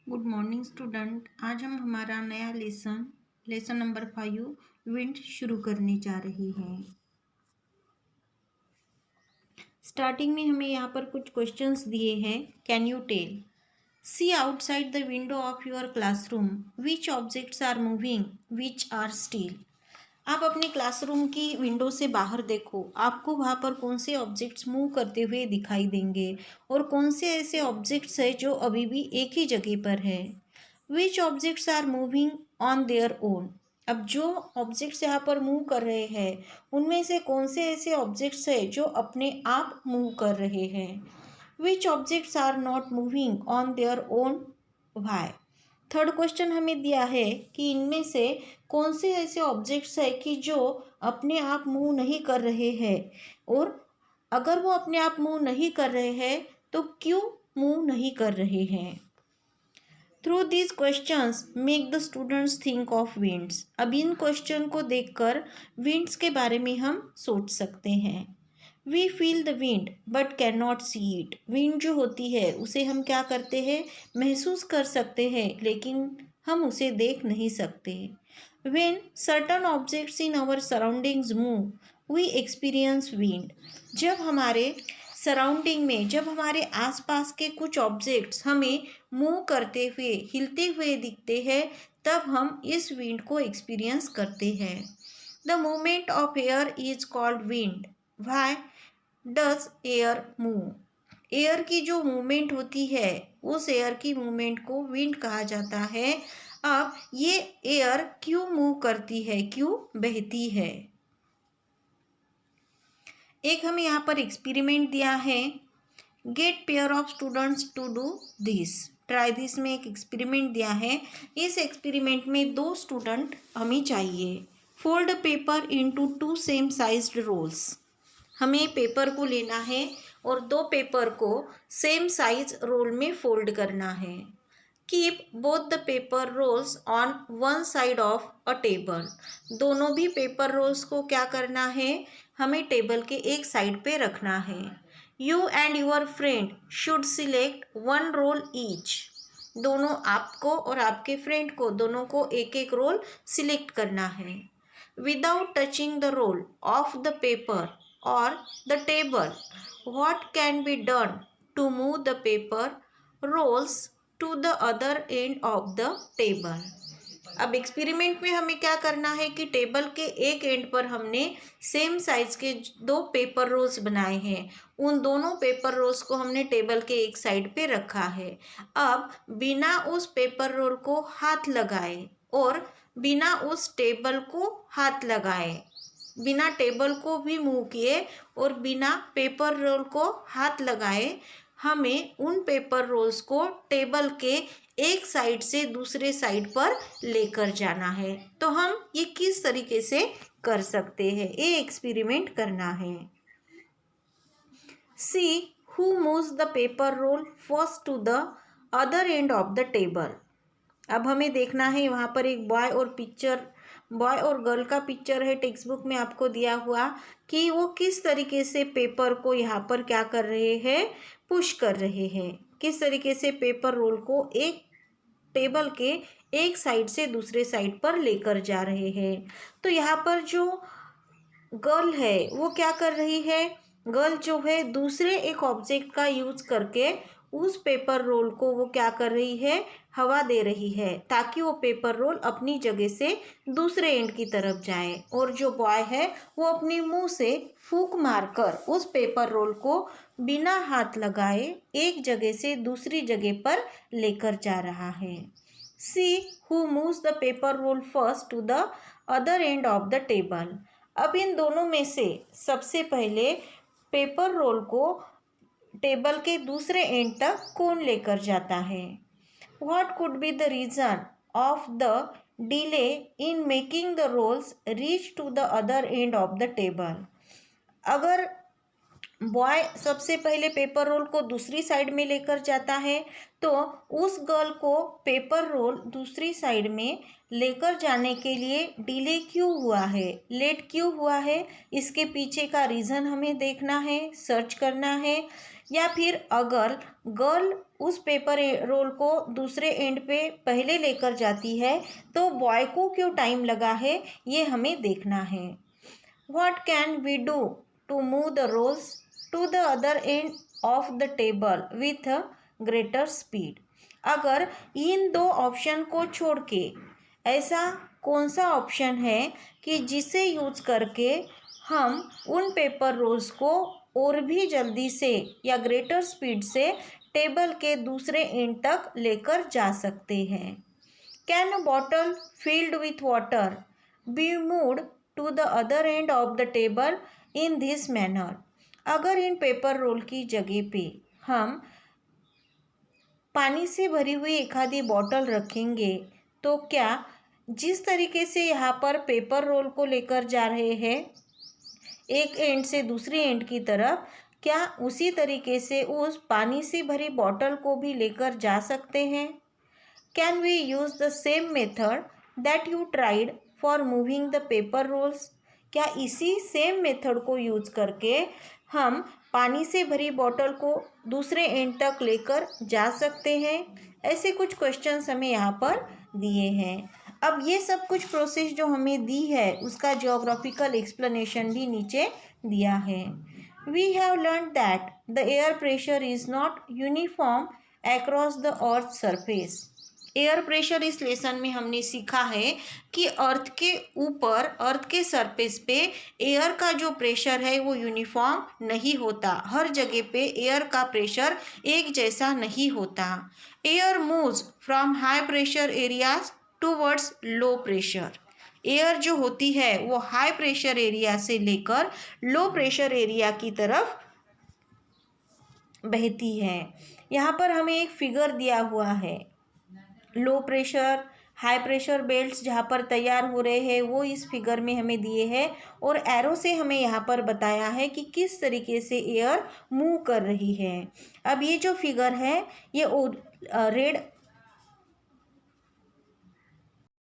Good morning student. आज हम हमारा नया लेसन नंबर 5 विंड शुरू करने जा रहे हैं। स्टार्टिंग में हमें यहाँ पर कुछ क्वेश्चंस दिए हैं। Can you tell, see outside the window of your classroom which objects are moving which are still. आप अपने क्लासरूम की विंडो से बाहर देखो, आपको वहाँ पर कौन से ऑब्जेक्ट्स मूव करते हुए दिखाई देंगे और कौन से ऐसे ऑब्जेक्ट्स हैं जो अभी भी एक ही जगह पर है। Which objects are moving on their own. अब जो ऑब्जेक्ट्स यहाँ पर मूव कर रहे हैं उनमें से कौन से ऐसे ऑब्जेक्ट्स हैं जो अपने आप मूव कर रहे हैं। Which objects are not moving on their own, why. Third question हमें दिया है कि इनमें से कौन से ऐसे ऑब्जेक्ट्स है कि जो अपने आप मूव नहीं कर रहे हैं, और अगर वो अपने आप मूव नहीं कर रहे हैं तो क्यों मूव नहीं कर रहे हैं। Through this questions make the students think of winds. अब इन क्वेश्चन को देखकर विंड्स के बारे में हम सोच सकते हैं। We feel the wind but can not see it. Wind जो होती है उसे हम क्या करते हैं, महसूस कर सकते हैं, लेकिन हम उसे देख नहीं सकते। When certain objects in our surroundings move we experience wind. जब हमारे सराउंडिंग में, जब हमारे आसपास के कुछ ऑब्जेक्ट्स हमें मूव करते हुए, हिलते हुए दिखते हैं, तब हम इस विंड को एक्सपीरियंस करते हैं। The movement of air is called wind. Why does air move. Air की जो मूवमेंट होती है उस एयर की मूवमेंट को विंड कहा जाता है। अब ये एयर क्यों मूव करती है, क्यों बहती है। एक हमें यहाँ पर एक्सपेरिमेंट दिया है। Get pair of students to do this, try this में एक एक्सपेरिमेंट दिया है। इस एक्सपेरिमेंट में 2 स्टूडेंट हमें चाहिए। Fold paper into 2 same sized rolls. हमें पेपर को लेना है और 2 पेपर को सेम साइज रोल में फोल्ड करना है। Keep both the paper rolls on one side of a table. दोनों भी पेपर रोल्स को क्या करना है, हमें टेबल के एक साइड पे रखना है। You and your friend should select one roll each. दोनों, आपको और आपके फ्रेंड को, दोनों को एक एक रोल सिलेक्ट करना है। Without touching the roll of the paper और the table, what can be done to move the paper rolls to the other end of the table. अब एक्सपेरिमेंट में हमें क्या करना है कि टेबल के एक एंड पर हमने सेम साइज के 2 पेपर रोल्स बनाए हैं। उन दोनों पेपर रोल्स को हमने टेबल के एक साइड पे रखा है। अब बिना उस पेपर रोल को हाथ लगाए और बिना उस टेबल को हाथ लगाए, बिना टेबल को भी मूव किए और बिना पेपर रोल को हाथ लगाए, हमें उन पेपर रोल्स को टेबल के एक साइड से दूसरे साइड पर लेकर जाना है। तो हम ये किस तरीके से कर सकते हैं, ये एक्सपेरिमेंट करना है। See who moves the paper roll first to the other end of the table. अब हमें देखना है, वहाँ पर एक बॉय और गर्ल का पिक्चर है टेक्स्ट बुक में आपको दिया हुआ, कि वो किस तरीके से पेपर को यहाँ पर क्या कर रहे हैं, पुश कर रहे हैं, किस तरीके से पेपर रोल को एक टेबल के एक साइड से दूसरे साइड पर लेकर जा रहे हैं। तो यहाँ पर जो गर्ल है वो क्या कर रही है, गर्ल जो है दूसरे एक ऑब्जेक्ट का यूज करके उस पेपर रोल को वो क्या कर रही है, हवा दे रही है, ताकि वो पेपर रोल अपनी जगह से दूसरे एंड की तरफ जाए। और जो बॉय है वो अपने मुंह से फूंक मारकर उस पेपर रोल को बिना हाथ लगाए एक जगह से दूसरी जगह पर लेकर जा रहा है। See who moves the paper roll first to the other end of the table. अब इन दोनों में से सबसे पहले पेपर रोल को टेबल के दूसरे एंड तक कौन लेकर जाता है। What could be the reason of the delay in making the rolls reach to the other end of the table. अगर बॉय सबसे पहले पेपर रोल को दूसरी साइड में लेकर जाता है, तो उस गर्ल को पेपर रोल दूसरी साइड में लेकर जाने के लिए डिले क्यों हुआ है, लेट क्यों हुआ है, इसके पीछे का रीज़न हमें देखना है, सर्च करना है। या फिर अगर गर्ल उस पेपर रोल को दूसरे एंड पे पहले लेकर जाती है तो बॉय को क्यों टाइम लगा है, ये हमें देखना है। What can we do to move the rolls to the other end of the table with a greater speed? अगर इन दो ऑप्शन को छोड़ के ऐसा कौन सा ऑप्शन है कि जिसे यूज करके हम उन पेपर रोल्स को और भी जल्दी से या ग्रेटर स्पीड से टेबल के दूसरे एंड तक लेकर जा सकते हैं। Can a bottle filled with water be moved to the other end of the table in this manner? अगर इन पेपर रोल की जगह पे हम पानी से भरी हुई एक आधी बॉटल रखेंगे तो क्या जिस तरीके से यहाँ पर पेपर रोल को लेकर जा रहे हैं एक एंड से दूसरी एंड की तरफ, क्या उसी तरीके से उस पानी से भरी बॉटल को भी लेकर जा सकते हैं? Can we use the same method that you tried for moving the paper rolls? क्या इसी सेम मेथड को यूज करके हम पानी से भरी बॉटल को दूसरे एंड तक लेकर जा सकते हैं? ऐसे कुछ क्वेश्चंस हमें यहाँ पर दिए हैं। अब ये सब कुछ प्रोसेस जो हमें दी है उसका जियोग्राफिकल एक्सप्लेनेशन भी नीचे दिया है। We have learned that the air pressure is not uniform across the earth's surface. Air pressure इस लेसन में हमने सीखा है कि अर्थ के ऊपर, अर्थ के सरफेस पे एयर का जो प्रेशर है वो यूनिफॉर्म नहीं होता। हर जगह पे एयर का प्रेशर एक जैसा नहीं होता। Air moves from high pressure areas towards low pressure. Air जो होती है वो हाई प्रेशर एरिया से लेकर लो प्रेशर एरिया की तरफ बहती है। यहाँ पर हमें एक फिगर दिया हुआ है। Low pressure, high pressure belts जहाँ पर तैयार हो रहे हैं वो इस फिगर में हमें दिए हैं और एरो से हमें यहाँ पर बताया है कि किस तरीके से एयर मूव कर रही है। अब ये जो फिगर है ये रेड